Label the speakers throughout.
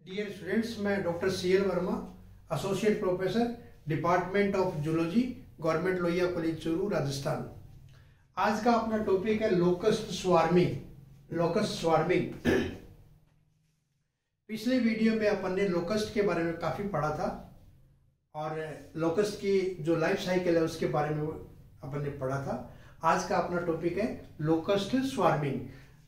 Speaker 1: Dear students, मैं doctor CL Verma, associate professor, department of zoology, government Lohia college Churu, Rajasthan. आज का अपना टॉपिक है लोकस्ट स्वार्मिंग। लोकस्ट स्वार्मिंग पिछले वीडियो में अपन ने लोकस्ट के बारे में काफ़ी पढ़ा था और लोकस्ट की जो लाइफ साइकिल है उसके बारे में अपन ने पढ़ा था। आज का अपना टॉपिक है लोकस्ट स्वार्मिंग।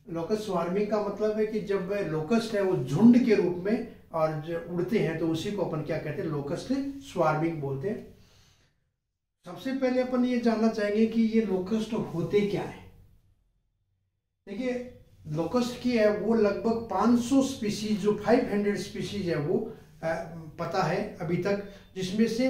Speaker 1: लोकस्ट स्वार्मिंग का मतलब है कि जब लोकस्ट है वो झुंड के रूप में और जो उड़ते हैं तो उसी को अपन क्या कहते हैं, लोकस्ट स्वार्मिंग बोलते हैं। सबसे पहले अपन ये जानना चाहेंगे कि ये लोकस्ट होते क्या है। देखिए, लोकस्ट की है वो लगभग 500 स्पीशीज, जो 500 स्पीशीज है वो पता है अभी तक, जिसमें से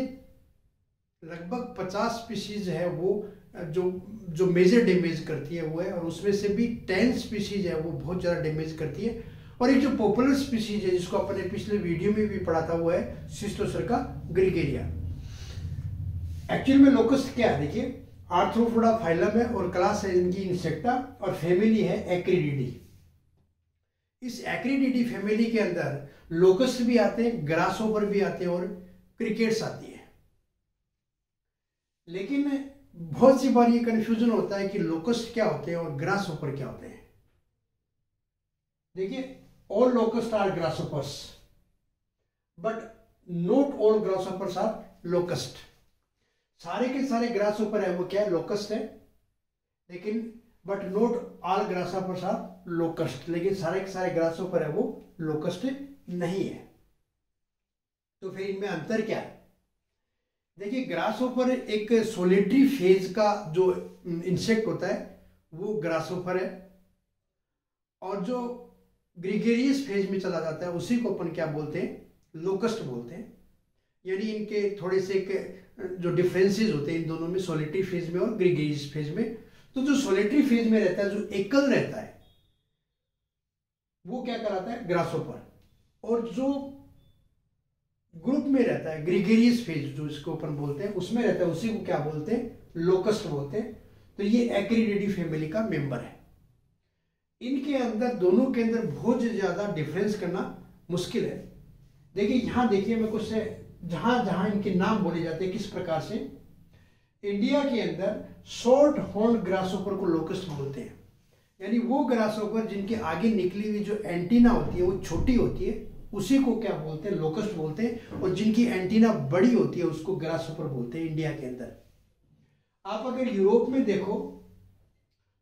Speaker 1: लगभग 50 स्पीशीज है वो जो मेजर डैमेज करती है वो है, और उसमें से भी 10 स्पीशीज है वो बहुत ज़्यादा डैमेज करती है। और एक जो पॉपुलर स्पीशीज है जिसको अपन ने पिछले वीडियो में भी पढ़ा था वो है सिस्टोसर्का ग्रीगेरिया। एक्चुअल में लोकस्ट क्या है, देखिए, आर्थ्रोपोडा फाइलम है और क्लास है इनकी इंसेक्टा और फैमिली है एक्रिडिडी। इस एक्रिडिडी फैमिली के अंदर लोकस्ट भी आते हैं, ग्रासहोपर भी आते हैं और क्रिकेट्स आती है। लेकिन बहुत सी बार ये कंफ्यूजन होता है कि लोकस्ट क्या होते हैं और ग्रासहोपर क्या होते हैं। देखिए, all locust are grasshoppers but not all grasshoppers are locust. सारे के सारे ग्रासहोपर है वो क्या है, लोकस्ट है, लेकिन but not all grasshoppers are locust. लेकिन सारे के सारे ग्रासहोपर है वो लोकस्ट नहीं है। तो फिर इनमें अंतर क्या है? देखिए, ग्रासहोपर एक सोलिटरी फेज का जो इंसेक्ट होता है वो ग्रासहोपर है, और जो ग्रीगेरियस फेज में चला जाता है उसी को अपन क्या बोलते हैं, लोकस्ट बोलते हैं। यानी इनके थोड़े से जो डिफरेंसेस होते हैं इन दोनों में, सोलिटरी फेज में और ग्रीगेरियस फेज में। तो जो सोलिटरी फेज में रहता है, जो एकल रहता है, वो क्या कराता है, ग्रासहोपर। और जो ग्रुप में रहता है, ग्रीगेरियस फेज जो इसको अपन बोलते हैं, उसमें रहता है, उसी को क्या बोलते हैं, लोकस्ट बोलते हैं। तो ये एक्रिडिडी फैमिली का मेंबर है। इनके अंदर, दोनों के अंदर बहुत ज्यादा डिफरेंस करना मुश्किल है। देखिए, यहां देखिए, मैं कुछ जहां जहां इनके नाम बोले जाते हैं किस प्रकार से। इंडिया के अंदर शॉर्ट हॉर्न ग्रासहोपर को लोकस्ट बोलते हैं। यानी वो ग्रासहोपर जिनके आगे निकली हुई जो एंटीना होती है वो छोटी होती है, उसी को क्या बोलते हैं, लोकस्ट बोलते हैं। और जिनकी एंटीना बड़ी होती है उसको ग्रासहोपर बोलते हैं इंडिया के अंदर। आप अगर यूरोप में देखो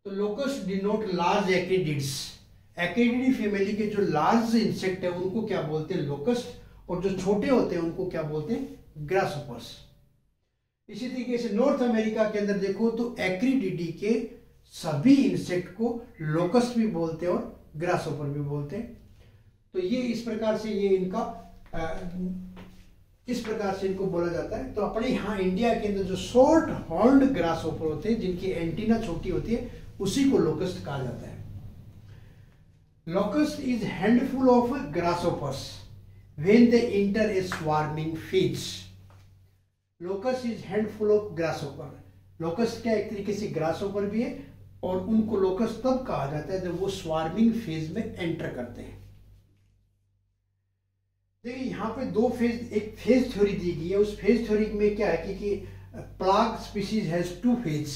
Speaker 1: तो लोकस्ट डिनोट लार्ज एक्रिडिड्स। एक्रिडिडी फैमिली के जो लार्ज इंसेक्ट है उनको क्या बोलते हैं, लोकस्ट, और जो छोटे होते हैं उनको क्या बोलते हैं, ग्रासहोपर्स। इसी तरीके से नॉर्थ अमेरिका के अंदर देखो तो एक्रिडिडी के सभी इंसेक्ट को लोकस्ट भी बोलते हैं और ग्रासहोपर भी बोलते हैं। तो ये इस प्रकार से ये इनका इस प्रकार से इनको बोला जाता है। तो अपने यहाँ इंडिया के अंदर जो शॉर्ट हॉर्न्ड ग्रासहोपर होते हैं जिनकी एंटीना छोटी होती है उसी को लोकस्ट कहा जाता है। Locust is handful of grasshoppers when they enter a swarming phase. Locust is handful of grasshopper. Locust क्या एक तरीके से ग्रासहोपर भी है, और उनको लोकस्ट तब कहा जाता है जब वो स्वार्मिंग फेज में एंटर करते हैं। देखिए, यहाँ पे दो फेज, एक फेज थ्योरी दी गई है। उस फेज थ्योरी में क्या है कि plague species has 2 phase.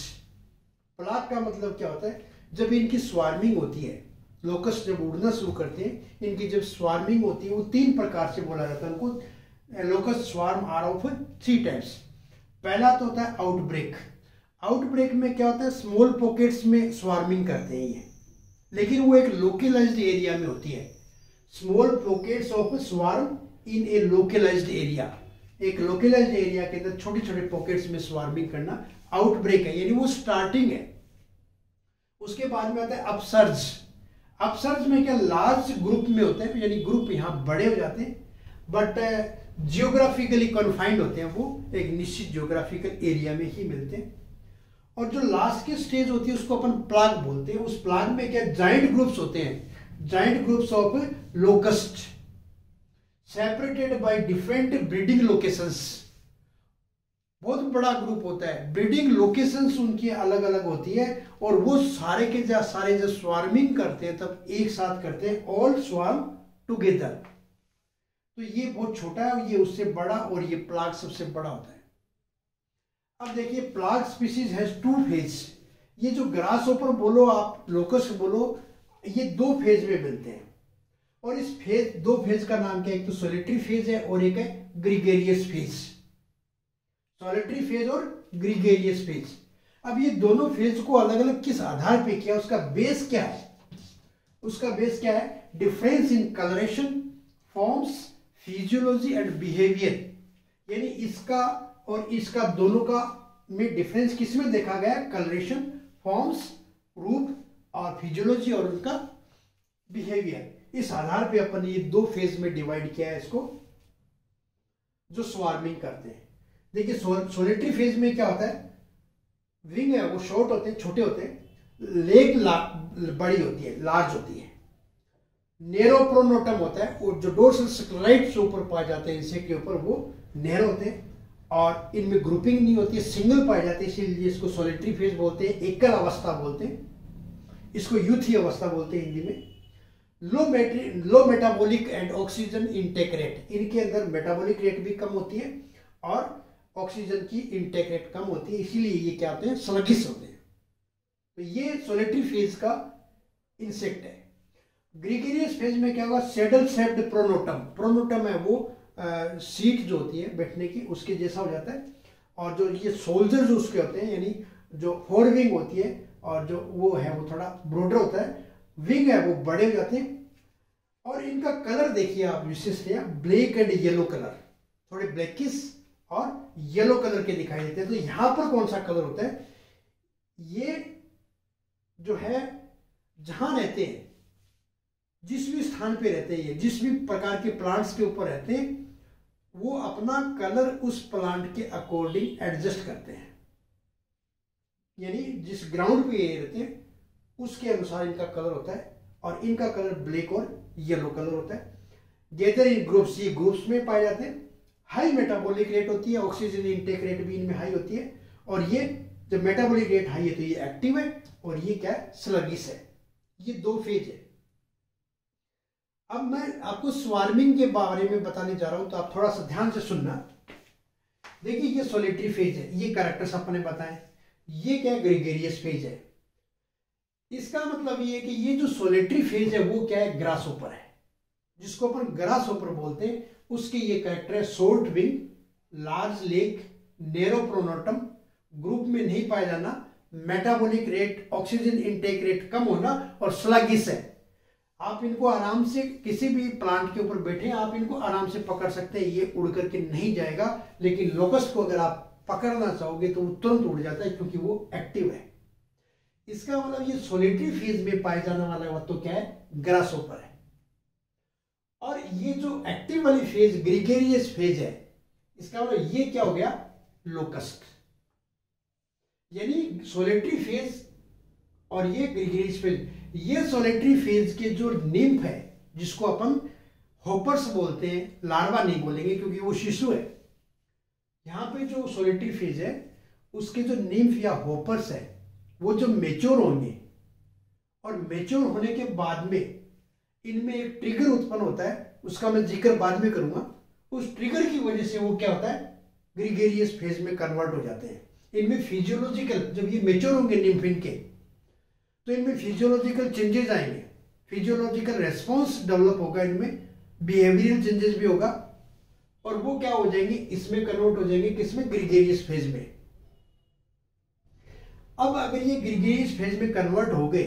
Speaker 1: Plague का मतलब क्या होता है, जब इनकी स्वार्मिंग होती है, लोकस्ट जब उड़ना शुरू करते हैं, इनकी जब स्वार्मिंग होती है वो 3 प्रकार से बोला जाता है उनको। Locust swarm are of 3 types. पहला तो होता है आउटब्रेक। आउटब्रेक में क्या होता है, स्मॉल पॉकेट्स में स्वार्मिंग करते हैं ये, लेकिन वो एक लोकलाइज्ड एरिया में होती है। Small pockets of swarm in a localized area. एक लोकलाइज्ड एरिया के अंदर छोटे छोटे पॉकेट्स में स्वार्मिंग करना आउटब्रेक है, यानी वो स्टार्टिंग है। उसके बाद में आता है अपसर्ज। अपसर्ज में क्या, लार्ज ग्रुप में होते हैं, यानी ग्रुप यहाँ बड़े हो जाते हैं, बट जियोग्राफिकली कन्फाइंड होते हैं, वो एक निश्चित जियोग्राफिकल एरिया में ही मिलते हैं। और जो लास्ट की स्टेज होती है उसको अपन प्लाग बोलते हैं। उस प्लाग में क्या, जाइंट ग्रुप्स होते हैं, giant groups of locust separated by different breeding locations. बहुत बड़ा ग्रुप होता है, ब्रीडिंग लोकेशंस उनकी अलग अलग होती है, और वो सारे के सारे जो स्वार्मिंग करते हैं तब एक साथ करते हैं, ऑल स्वार्म टुगेदर। तो ये बहुत छोटा है और ये उससे बड़ा, और ये प्लाग सबसे बड़ा होता है। अब देखिए plague species has two phase. ये जो ग्रास ओपर बोलो आप, लोकस्ट बोलो, ये दो फेज में मिलते हैं। और इस फेज, दो फेज का नाम क्या है? एक तो सोलिटरी फेज है और एक है ग्रीगेरियस फेज। सोलिटरी फेज और ग्रीगेरियस फेज। अब ये दोनों फेज को अलग अलग किस आधार पे किया, उसका बेस क्या है? उसका बेस क्या है? Difference in colouration, forms, physiology and behaviour. यानी इसका और इसका दोनों का में डिफरेंस किसमें देखा गया? कलरेशन, फॉर्म्स, रूप और फिजियोलॉजी और उनका बिहेवियर। इस आधार पे अपन ये दो फेज में डिवाइड किया है इसको, जो स्वार्मिंग करते हैं। देखिए सोलिटरी फेज में क्या होता है? विंग है वो शॉर्ट होते हैं, छोटे होते हैं, लेग बड़ी होती है, लार्ज होती है। नेरो प्रोनोटम होता है, और जो डोर्सल स्क्लेराइड से ऊपर पाए जाते हैं इंसेक्ट के ऊपर, वो नैरो होते हैं और इनमें ग्रुपिंग नहीं होती है, सिंगल पाए जाते हैं, इसीलिए इसको सोलिटरी फेज बोलते हैं, एकल अवस्था बोलते हैं। इसको यूथी अवस्था बोलते हैं हिंदी में। Low metabolic and oxygen intake rate, इनके अंदर मेटाबॉलिक रेट भी कम होती है और ऑक्सीजन की इनटेक रेट कम होती है, इसीलिए ये क्या होते हैं? स्लगिश होते हैं। तो ये सोलिटरी फेज का इंसेक्ट है। ग्रीगेरियस फेज में क्या होगा? Saddle shaped प्रोनोटम। प्रोनोटम है वो सीट जो होती है बैठने की, उसके जैसा हो जाता है। और जो ये सोल्जर जो उसके होते हैं, यानी जो फोर विंग होती है और जो वो है वो थोड़ा ब्रॉडर होता है, विंग है वो बड़े हो जाते हैं। और इनका कलर देखिए आप, विशिष्ट है ब्लैक एंड येलो कलर, थोड़े ब्लैकिश और येलो कलर के दिखाई देते हैं। तो यहां पर कौन सा कलर होता है? ये जो है जहां रहते हैं, जिस भी स्थान पे रहते हैं, ये जिस भी प्रकार के प्लांट्स के ऊपर रहते हैं, वो अपना कलर उस प्लांट के अकॉर्डिंग एडजस्ट करते हैं। यानी जिस ग्राउंड पे ये रहते हैं उसके अनुसार इनका कलर होता है, और इनका कलर ब्लैक और येलो कलर होता है। गैदर इन ग्रुप्स, ये ग्रुप्स में पाए जाते हैं। हाई मेटाबॉलिक रेट होती है, ऑक्सीजन इनटेक रेट भी इनमें हाई होती है। और ये जब मेटाबॉलिक रेट हाई है तो ये एक्टिव है, और ये क्या है? स्लगिश है। ये दो फेज है। अब मैं आपको स्वार्मिंग के बारे में बताने जा रहा हूं, तो आप थोड़ा सा ध्यान से सुनना। देखिए ये सोलिटरी फेज है, ये कैरेक्टर्स अपने बताएं। ये क्या? ग्रीगेरियस फेज है। इसका मतलब ये है कि ये जो सोलिटरी फेज है वो क्या है? ग्रास ओपर है, जिसको अपन ग्रास ओपर बोलते हैं। उसके ये कैरेक्टर है: short wing, large leg, narrow pronotum, group में नहीं पाया जाना, metabolic rate, oxygen intake rate कम होना, और स्लगिश है। आप इनको आराम से किसी भी प्लांट के ऊपर बैठे, आप इनको आराम से पकड़ सकते हैं, ये उड़ करके नहीं जाएगा। लेकिन लोकस्ट को अगर आप पकड़ना चाहोगे तो वो तुरंत उड़ जाता है, क्योंकि वो एक्टिव है। इसका मतलब ये सोलिटरी फेज में पाए जाने वाला वह तो क्या है? ग्रास ओपर है। और ये जो एक्टिव वाली फेज ग्रीगेरियस फेज है, इसका मतलब ये क्या हो गया? लोकस्ट। यानी सोलिटरी फेज और ये ग्रीगेरियस फेज, ये सोलिटरी फेज के जो निम्फ है, जिसको अपन होपर्स बोलते हैं, लार्वा नहीं बोलेंगे क्योंकि वो शिशु है। यहां पे जो सोलिटरी फेज है उसके जो निम्फ या होपर्स है, वो जो मेच्योर होंगे, और मेच्योर होने के बाद में इनमें एक ट्रिगर उत्पन्न होता है, उसका मैं जिक्र बाद में करूंगा। उस ट्रिगर की वजह से वो क्या होता है? ग्रीगेरियस फेज में कन्वर्ट हो जाते हैं। इनमें फिजियोलॉजिकल, जब ये मेच्योर होंगे निम्फ इनके, तो इनमें फिजियोलॉजिकल चेंजेस आएंगे, फिजियोलॉजिकल रेस्पॉन्स डेवलप होगा इनमें, बिहेवियरल चेंजेस भी होगा, और वो क्या हो जाएंगे? इसमें कन्वर्ट हो जाएंगे, किसमें? ग्रीगेरियस फेज में। अब अगर ये ग्रीगेरियस फेज में कन्वर्ट हो गए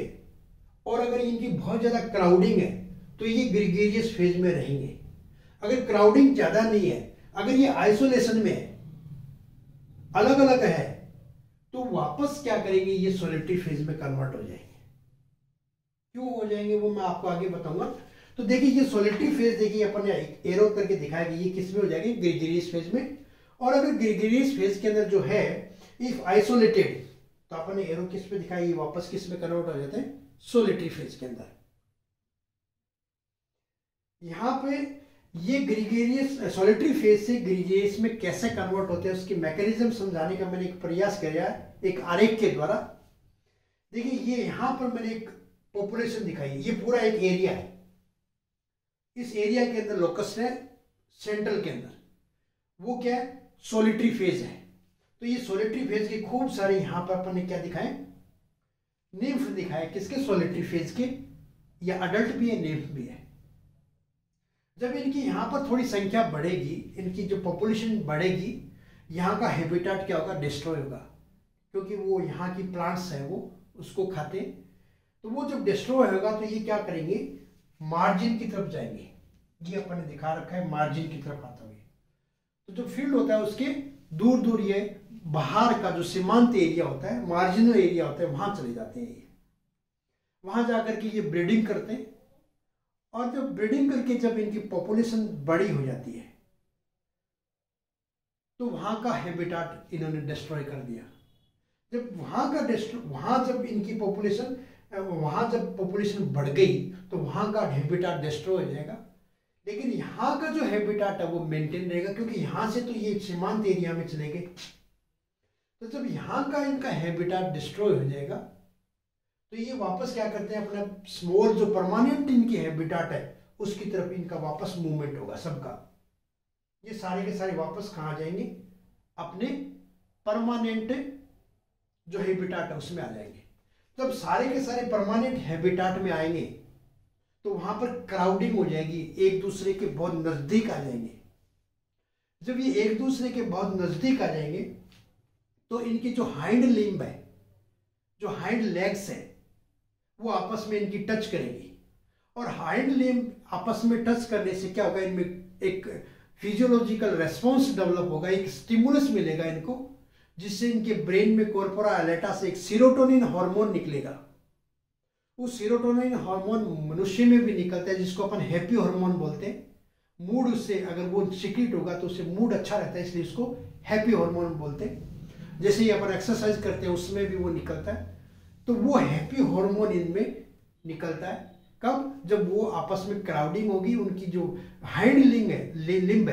Speaker 1: और अगर इनकी बहुत ज्यादा क्राउडिंग है तो ये ग्रीगेरियस फेज में रहेंगे। अगर क्राउडिंग ज्यादा नहीं है, अगर ये आइसोलेशन में है, अलग अलग है, तो वापस क्या करेंगे? ये सोलिटरी फेज में कन्वर्ट हो जाएंगे। क्यों हो जाएंगे वो मैं आपको आगे बताऊंगा। तो देखिए ये सोलिटरी फेज, देखिए अपन एक एरो करके दिखाएंगे, ये किस में हो जाएंगे? ग्रीगेरियस फेज में। और अगर ग्रीगेरियस फेज के अंदर जो है इफ आइसोलेटेड, तो अपन ने एरो किस पे दिखाई, वापस किस में कन्वर्ट हो जाते हैं? सोलिटरी फेज के अंदर। यहां पे ये ग्रीगेरियस सोलिटरी फेज से ग्रीगेरियस में कैसे कन्वर्ट होते हैं उसकी मैकेनिज्म समझाने का मैंने एक प्रयास किया है एक आरेख के द्वारा। देखिए ये यहां पर मैंने एक पॉपुलेशन दिखाई है, ये पूरा एक एरिया है। इस एरिया के अंदर लोकस्ट है, सेंट्रल के अंदर, वो क्या है, सोलिटरी फेज है। तो ये सोलिटरी फेज के खूब सारे यहां पर अपन ने क्या दिखाए, निम्फ दिखाए, किसके, सोलिटरी फेज के, या अडल्ट भी है, निम्फ भी है। जब इनकी यहां पर थोड़ी संख्या बढ़ेगी, इनकी जो पॉपुलेशन बढ़ेगी, यहाँ का हैबिटेट क्या होगा, डिस्ट्रॉय होगा, क्योंकि वो यहाँ की प्लांट्स है वो उसको खाते हैं। तो वो जब डिस्ट्रॉय होगा तो ये क्या करेंगे, मार्जिन की तरफ जाएंगे। ये अपन ने दिखा रखा है मार्जिन की तरफ आते हुए। तो जो फील्ड होता है उसके दूर दूर ये बाहर का जो सीमांत एरिया होता है, मार्जिनल एरिया होता है, वहां चले जाते हैं ये। वहां जाकर के ये ब्रीडिंग करते हैं, और जब ब्रीडिंग करके जब इनकी पॉपुलेशन बड़ी हो जाती है तो वहां का हैबिटेट इन्होंने डिस्ट्रॉय कर दिया। जब वहां जब इनकी पॉपुलेशन, वहां जब पॉपुलेशन बढ़ गई तो वहां का हैबिटेट डिस्ट्रॉय हो जाएगा, लेकिन यहाँ का जो हैबिटेट है वो मेंटेन रहेगा, क्योंकि यहां से तो ये सीमांत एरिया में चले गए। तो जब यहाँ का इनका हैबिटेट डिस्ट्रॉय हो जाएगा तो ये वापस क्या करते हैं, अपना स्मॉल जो परमानेंट इनकी हैबिटेट है उसकी तरफ इनका वापस मूवमेंट होगा सबका। ये सारे के सारे वापस कहाँ जाएंगे, अपने परमानेंट जो हैबिटेट है उसमें आ जाएंगे। जब सारे के सारे परमानेंट हैबिटेट में आएंगे तो वहां पर क्राउडिंग हो जाएगी, एक दूसरे के बहुत नजदीक आ जाएंगे। जब ये एक दूसरे के बहुत नजदीक आ जाएंगे तो इनकी जो हाइंड लिम्ब है, जो हाइंड लेग्स है, वो आपस में इनकी टच करेगी, और हाइंड लिम्ब आपस में टच करने से क्या होगा, इनमें एक फिजियोलॉजिकल रेस्पॉन्स डेवलप होगा, एक स्टिमुलस मिलेगा इनको, जिससे इनके ब्रेन में कॉर्पोरा एलेटा से एक सीरोटोनिन हार्मोन निकलेगा। उस सीरोटोनिन हार्मोन मनुष्य में भी निकलता है, जिसको अपन हैप्पी हार्मोन बोलते हैं। मूड उससे अगर वो सिक्रीट होगा तो उससे मूड अच्छा रहता है, इसलिए उसको हैप्पी हार्मोन बोलते हैं। जैसे ही अपन एक्सरसाइज करते हैं उसमें भी वो निकलता है। तो वो हैप्पी हार्मोन इनमें निकलता है कब, जब वो आपस में क्राउडिंग होगी, उनकी जो हाइंड लिम्ब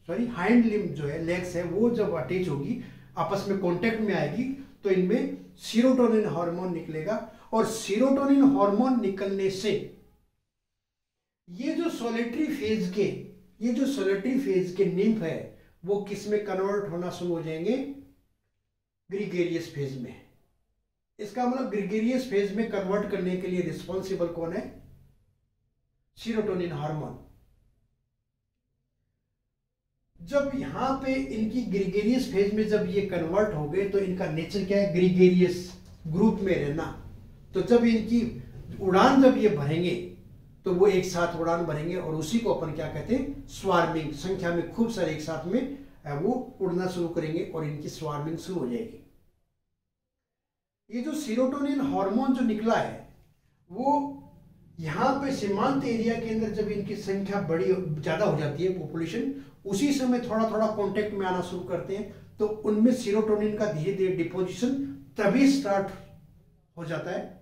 Speaker 1: जो है, लेग्स है, वो जब अटैच होगी, आपस में कांटेक्ट में आएगी, तो इनमें सीरोटोनिन हार्मोन निकलेगा। और सीरोटोनिन हार्मोन निकलने से ये जो सोलिटरी फेज के निम्फ है वो किस में कन्वर्ट होना शुरू हो जाएंगे, ग्रीगेरियस फेज में। इसका मतलब ग्रीगेरियस फेज में कन्वर्ट करने के लिए रिस्पॉन्सिबल कौन है, सीरोटोनिन हार्मोन। जब यहां पे इनकी ग्रीगेरियस फेज में जब ये कन्वर्ट हो गए तो इनका नेचर क्या है, ग्रीगेरियस ग्रुप में रहना। तो जब इनकी उड़ान जब ये भरेंगे तो वो एक साथ उड़ान भरेंगे, और उसी को अपन क्या कहते हैं, स्वार्मिंग। संख्या में खूब सारे एक साथ में वो उड़ना शुरू करेंगे और इनकी स्वार्मिंग शुरू हो जाएगी। ये जो सीरोटोनिन हार्मोन जो निकला है वो यहाँ पे सीमांत एरिया के अंदर जब इनकी संख्या बड़ी ज्यादा हो जाती है, पॉपुलेशन, उसी समय थोड़ा थोड़ा कांटेक्ट में आना शुरू करते हैं, तो उनमें सीरोटोनिन का धीरे धीरे डिपोजिशन तभी स्टार्ट हो जाता है।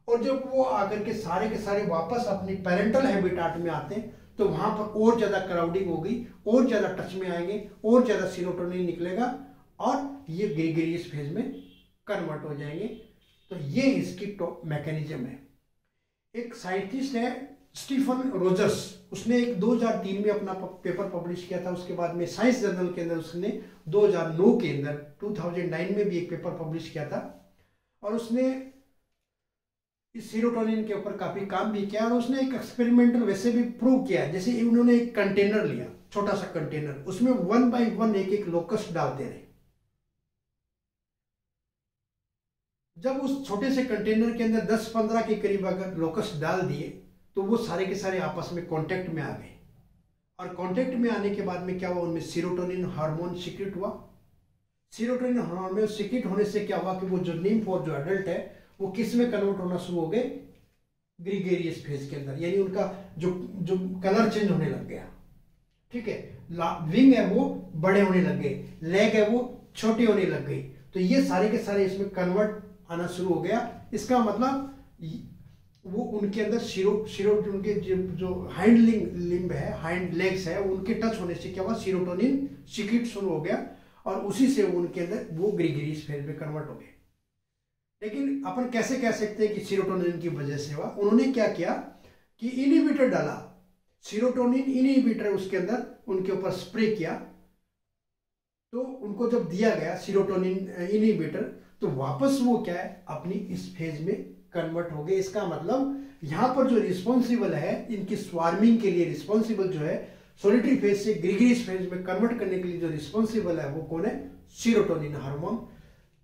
Speaker 1: और जब वो आकर के सारे वापस अपनी पेरेंटल हैबिटेट में आते हैं तो वहां पर और ज्यादा क्राउडिंग होगी, और ज्यादा टच में आएंगे, और ज्यादा सीरोटोनिन निकलेगा, और ये ग्रीगेरियस फेज में कन्वर्ट हो जाएंगे। तो ये इसकी मैकेनिज्म है। एक साइंटिस्ट है स्टीफन रोजर्स, उसने एक 2003 में अपना पेपर पब्लिश किया था। उसके बाद में साइंस जर्नल के अंदर उसने 2009 के अंदर 2009 में भी एक पेपर पब्लिश किया था, और उसने इस सीरोटोनिन के ऊपर काफी काम भी किया। और उसने एक एक्सपेरिमेंटल वैसे भी प्रूव किया, जैसे उन्होंने एक कंटेनर लिया, छोटा सा कंटेनर, उसमें 1 by 1 एक लोकस्ट डालते रहे। जब उस छोटे से कंटेनर के अंदर 10-15 के करीब अगर लोकस्ट डाल दिए तो वो सारे के सारे आपस में कांटेक्ट में आ गए, और कांटेक्ट में आने के बाद में क्या हुआ, उनमें सीरोटोनिन हार्मोन सिक्रेट हुआ। सीरोटोनिन हार्मोन सिक्रेट होने से क्या हुआ कि वो जो निम्फ और जो एडल्ट है वो किस में कन्वर्ट होना शुरू हो गए, ग्रीगेरियस फेज के अंदर, यानी उनका जो कलर चेंज होने लग गया। ठीक है, विंग है वो बड़े होने लग गए, लेग है वो छोटे होने लग गई। तो ये सारे के सारे इसमें कन्वर्ट आना शुरू हो गया। इसका मतलब वो उनके अंदर उनके जो हाइंड लिम्ब है, हाइंड लेग्स है, उनके टच होने से क्या हुआ, सीरोटोनिन सीक्रेट शुरू हो गया, और उसी से उनके अंदर वो ग्रीगेरियस फेज में कन्वर्ट हो गए। लेकिन अपन कैसे कह सकते हैं कि सीरोटोनिन की वजह से हुआ? उन्होंने क्या किया कि इनहिबिटर डाला, सीरोटोनिन इनहिबिटर उसके अंदर उनके ऊपर स्प्रे किया, तो उनको जब दिया गया सीरोटोनिन इनहिबिटर, तो वापस वो क्या है अपनी इस फेज में कन्वर्ट हो गए। इसका मतलब यहां पर जो रिस्पॉन्सिबल है इनकी स्वार्मिंग के लिए, रिस्पॉन्सिबल जो है सोलिटरी फेज से ग्रीगरियस फेज में कन्वर्ट करने के लिए जो रिस्पॉन्सिबल है वो कौन है? Serotonin hormone.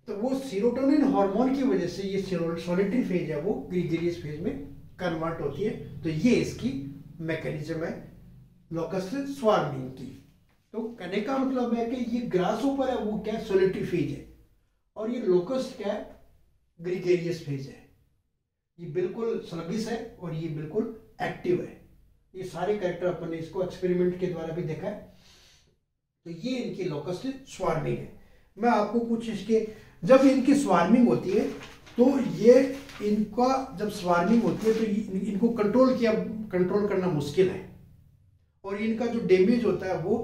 Speaker 1: तो वो सीरोटोनिन हार्मोन की वजह से ये सोलिटरी फेज है वो ग्रीगरियस फेज में कन्वर्ट होती है। तो ये इसकी मैकेनिज्म है लोकस्ट स्वार्मिंग की। तो कहने का मतलब है कि ये ग्रासहोपर है वो क्या? सोलिटरी फेज है, और ये लोकस्ट क्या है? ग्रीगरियस फेज है। ये बिल्कुल स्लगिश है और ये बिल्कुल एक्टिव है। ये सारे कैरेक्टर अपन ने इसको एक्सपेरिमेंट के द्वारा भी देखा है। तो ये इनकी लोकस्ट स्वार्मिंग है। मैं आपको कुछ इसके, जब इनकी स्वार्मिंग होती है तो ये इनका जब स्वार्मिंग होती है तो इनको कंट्रोल करना मुश्किल है, और इनका जो डैमेज होता है वो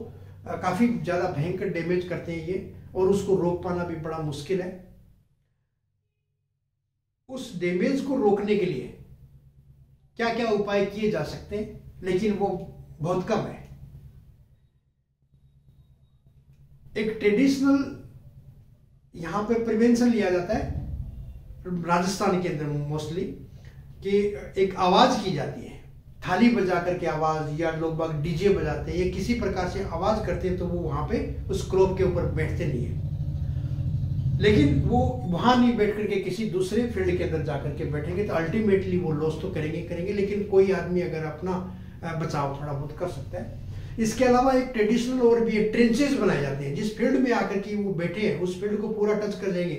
Speaker 1: काफी ज्यादा भयंकर डैमेज करते हैं ये, और उसको रोक पाना भी बड़ा मुश्किल है। उस डैमेज को रोकने के लिए क्या क्या उपाय किए जा सकते हैं, लेकिन वो बहुत कम है। एक ट्रेडिशनल यहां पे प्रिवेंशन लिया जाता है राजस्थान के अंदर मोस्टली, कि एक आवाज की जाती है, थाली बजा करके आवाज, या लोग बाग डीजे बजाते हैं या किसी प्रकार से आवाज करते हैं, तो वो वहां पे उस क्रॉप के ऊपर बैठते नहीं है। लेकिन वो वहां नहीं बैठ करके किसी दूसरे फील्ड के अंदर जाकर के बैठेंगे तो अल्टीमेटली वो लॉस तो करेंगे, लेकिन कोई आदमी अगर अपना बचाव थोड़ा बहुत कर सकता है। इसके अलावा एक ट्रेडिशनल और भी ट्रेंचेस बनाए जाते हैं, जिस फील्ड में आकर के वो बैठे हैं उस फील्ड को पूरा टच कर जाएंगे,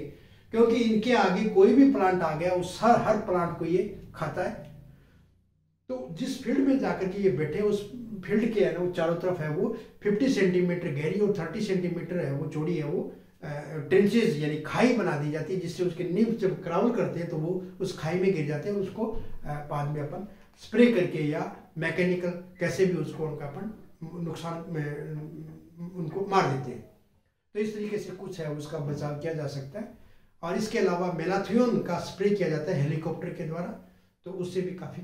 Speaker 1: क्योंकि इनके आगे कोई भी प्लांट आ गया उस हर प्लांट को ये खाता है। तो जिस फील्ड में जाकर के ये बैठे उस फील्ड के है ना वो चारों तरफ है वो 50 सेंटीमीटर गहरी और 30 सेंटीमीटर है वो चौड़ी है वो ट्रेंचेस यानी खाई बना दी जाती है, जिससे उसके नींव जब क्राउल करते हैं तो वो उस खाई में गिर जाते हैं। उसको बाद में अपन स्प्रे करके या मैकेनिकल कैसे भी उसको उनका अपन नुकसान में उनको मार देते हैं। तो इस तरीके से कुछ है उसका बचाव किया जा सकता है। और इसके अलावा मेलाथियोन का स्प्रे किया जाता है हेलीकॉप्टर के द्वारा, तो उससे भी काफी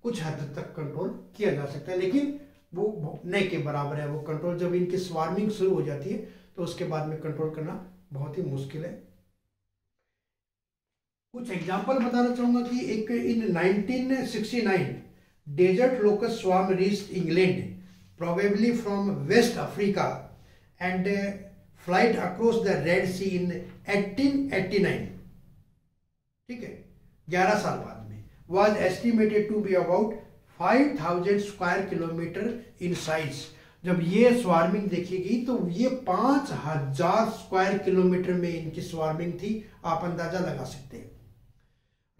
Speaker 1: कुछ हद तक कंट्रोल किया जा सकता है, लेकिन वो नहीं के बराबर है वो कंट्रोल। जब इनकी स्वार्मिंग शुरू हो जाती है तो उसके बाद में कंट्रोल करना बहुत ही मुश्किल है। कुछ एग्जांपल बताना चाहूंगा कि एक in 1969 desert locust swarm reached England probably from West Africa and flight across the Red Sea in 1889, ठीक है, 11 साल बाद में, was estimated to be about 5000 square kilometre in size. जब ये स्वार्मिंग देखी गई तो ये 5000 स्क्वायर किलोमीटर में इनकी स्वार्मिंग थी, आप अंदाजा लगा सकते हैं।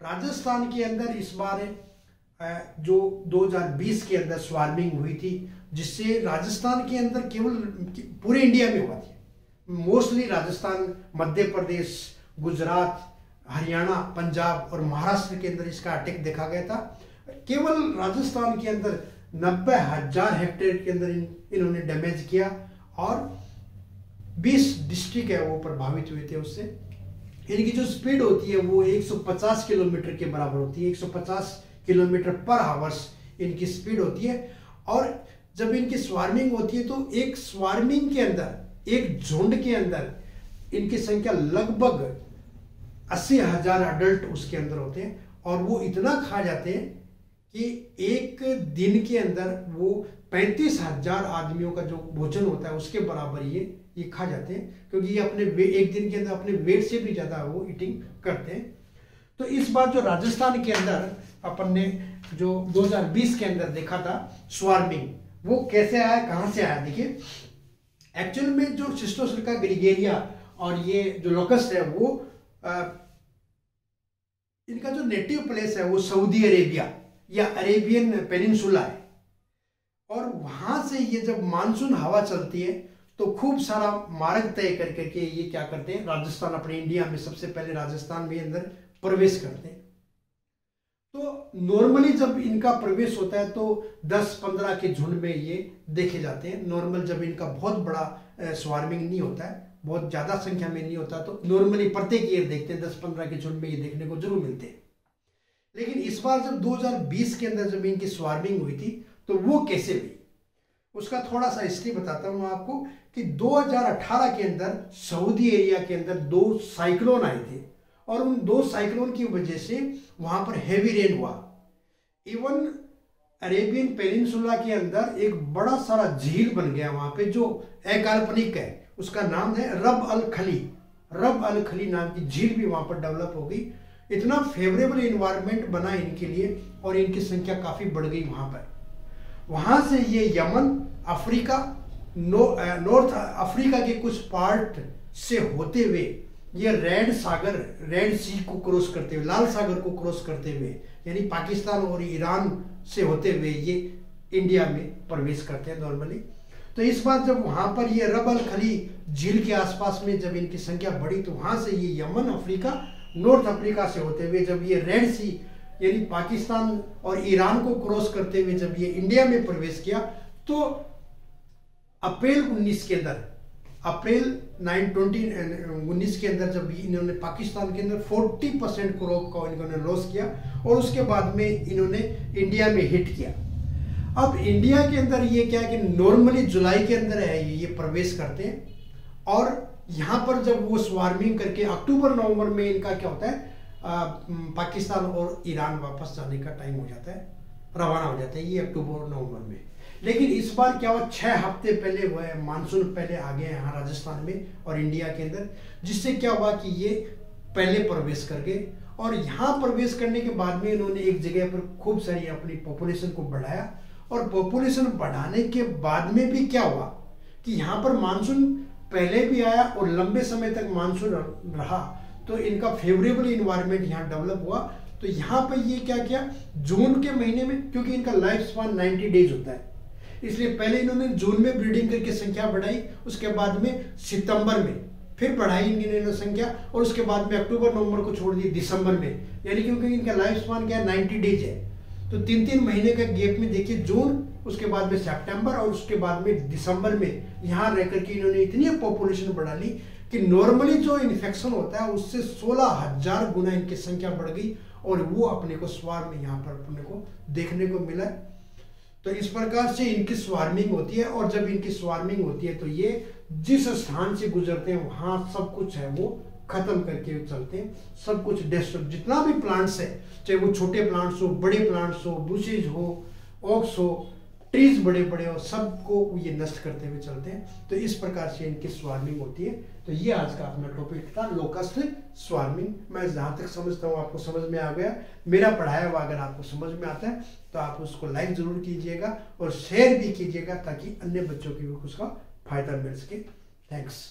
Speaker 1: राजस्थान के अंदर इस बार जो 2020 के अंदर स्वार्मिंग हुई थी, जिससे राजस्थान के अंदर केवल पूरे इंडिया में हुआ थी, मोस्टली राजस्थान, मध्य प्रदेश, गुजरात, हरियाणा, पंजाब और महाराष्ट्र के अंदर इसका अटैक देखा गया था। केवल राजस्थान के अंदर 90,000 हेक्टेयर के अंदर इन्होंने डैमेज किया, और 20 डिस्ट्रिक्ट है वो प्रभावित हुए थे उससे। इनकी जो स्पीड होती है वो 150 किलोमीटर के बराबर होती है, 150 किलोमीटर पर आवर्स इनकी स्पीड होती है। और जब इनकी स्वार्मिंग होती है तो एक स्वार्मिंग के अंदर, एक झुंड के अंदर इनकी संख्या लगभग 80,000 अडल्ट उसके अंदर होते हैं, और वो इतना खा जाते हैं कि एक दिन के अंदर वो 35,000 आदमियों का जो भोजन होता है उसके बराबर ये खा जाते हैं, क्योंकि ये अपने एक दिन के अंदर अपने वेट से भी ज्यादा वो ईटिंग करते हैं। तो इस बार जो राजस्थान के अंदर अपन ने जो 2020 के अंदर देखा था स्वार्मिंग, वो कैसे आया, कहां से आया? देखिए, एक्चुअल में जो सिस्टोसिल्का ग्रीगेरिया और ये जो लोकस्ट है वो इनका जो नेटिव प्लेस है वो सऊदी अरेबिया या अरेबियन पेनिनसुला है, और वहां से ये जब मानसून हवा चलती है तो खूब सारा मार्ग तय करके के ये क्या करते हैं, राजस्थान, अपने इंडिया में सबसे पहले राजस्थान में अंदर प्रवेश करते हैं। तो नॉर्मली जब इनका प्रवेश होता है तो 10-15 के झुंड में ये देखे जाते हैं। नॉर्मल जब इनका बहुत बड़ा स्वार्मिंग नहीं होता है, बहुत ज्यादा संख्या में नहीं होता, तो नॉर्मली प्रत्येक ईयर देखते हैं 10-15 के झुंड में ये देखने को जरूर मिलते हैं। लेकिन इस बार जब 2020 के अंदर जब इनकी स्वार्मिंग हुई थी तो वो कैसे हुई, उसका थोड़ा सा हिस्ट्री बताता हूँ आपको कि 2018 के अंदर सऊदी एरिया के अंदर 2 साइक्लोन आए थे और उन 2 साइक्लोन की वजह से वहां पर हैवी रेन हुआ। इवन अरेबियन पेनिनसुला के अंदर एक बड़ा सारा झील बन गया वहां पे जो अकाल्पनिक है, उसका नाम है रब अल खली। रब अल खली नाम की झील भी वहां पर डेवलप हो गई। इतना फेवरेबल इन्वायरमेंट बना इनके लिए और इनकी संख्या काफी बढ़ गई वहां पर। वहां से ये यमन, अफ्रीका, नॉर्थ अफ्रीका के कुछ पार्ट से होते हुए ये रेड सी को क्रॉस करते हुए, लाल सागर को क्रॉस करते हुए, यानी पाकिस्तान और ईरान से होते हुए ये इंडिया में प्रवेश करते हैं नॉर्मली। तो इस बार जब वहां पर ये रब अल खली झील के आसपास में जब इनकी संख्या बढ़ी तो वहां से ये यमन, अफ्रीका, नॉर्थ अफ्रीका से होते हुए जब ये रेड सी यानी पाकिस्तान और ईरान को क्रॉस करते हुए जब ये इंडिया में प्रवेश किया तो अप्रैल 19 के अंदर, अप्रैल 1919 के अंदर जब इन्होंने पाकिस्तान के अंदर 40% क्रॉप का इन्होंने लॉस किया और उसके बाद में इन्होंने इंडिया में हिट किया। अब इंडिया के अंदर ये क्या है कि नॉर्मली जुलाई के अंदर है ये प्रवेश करते हैं और यहाँ पर जब वो स्वार्मिंग करके अक्टूबर नवंबर में इनका क्या होता है पाकिस्तान और ईरान वापस जाने का टाइम हो जाता है, रवाना हो जाता है ये अक्टूबर नवंबर में। लेकिन इस बार क्या हुआ, 6 हफ्ते पहले वो मानसून पहले आ गए यहाँ राजस्थान में और इंडिया के अंदर, जिससे क्या हुआ कि ये पहले प्रवेश कर गए और यहाँ प्रवेश करने के बाद में इन्होंने एक जगह पर खूब सारी अपनी पॉपुलेशन को बढ़ाया और पॉपुलेशन बढ़ाने के बाद में भी क्या हुआ कि यहाँ पर मानसून पहले भी आया और लंबे समय तक मानसून रहा तो इनका फेवरेबल इन्वायरमेंट यहाँ डेवलप हुआ। तो यहाँ पर ये क्या किया, जून के महीने में, क्योंकि इनका लाइफ स्पान 90 डेज होता है, इसलिए पहले इन्होंने जून में ब्रीडिंग करके संख्या बढ़ाई, उसके बाद में सितंबर में फिर बढ़ाई इन्होंने संख्या और उसके बाद में अक्टूबर नवंबर को छोड़ दी दिसंबर में, यानी क्योंकि इनका लाइफ स्पान क्या है 90 डेज है तो 3-3 महीने का गैप में देखिए जून, उसके बाद में सितंबर और उसके बाद में दिसंबर में यहाँ रह करके इन्होंने इतनी पॉपुलेशन बढ़ा ली कि नॉर्मली जो इन्फेक्शन होता है उससे 16,000 गुना इनकी संख्या बढ़ गई और वो अपने को स्वार्म में यहाँ पर अपने को देखने को मिला। तो इस प्रकार से इनकी स्वार्मिंग होती है और जब इनकी स्वार्मिंग होती है तो ये जिस स्थान से गुजरते हैं वहां सब कुछ है वो खत्म करके चलते हैं, सब कुछ डिस्ट्रॉय, जितना भी प्लांट्स है चाहे वो छोटे प्लांट्स हो, बड़े प्लांट्स हो, बुशेज हो, ओक्स हो, ट्रीज बड़े बड़े हो, सबको ये नष्ट करते हुए चलते हैं। तो इस प्रकार से इनकी स्वार्मिंग होती है। तो ये आज का अपना टॉपिक था लोकस्ट स्वार्मिंग। मैं जहां तक समझता हूँ आपको समझ में आ गया, मेरा पढ़ाया हुआ अगर आपको समझ में आता है तो आप उसको लाइक जरूर कीजिएगा और शेयर भी कीजिएगा ताकि अन्य बच्चों को भी उसका फायदा मिल सके। थैंक्स।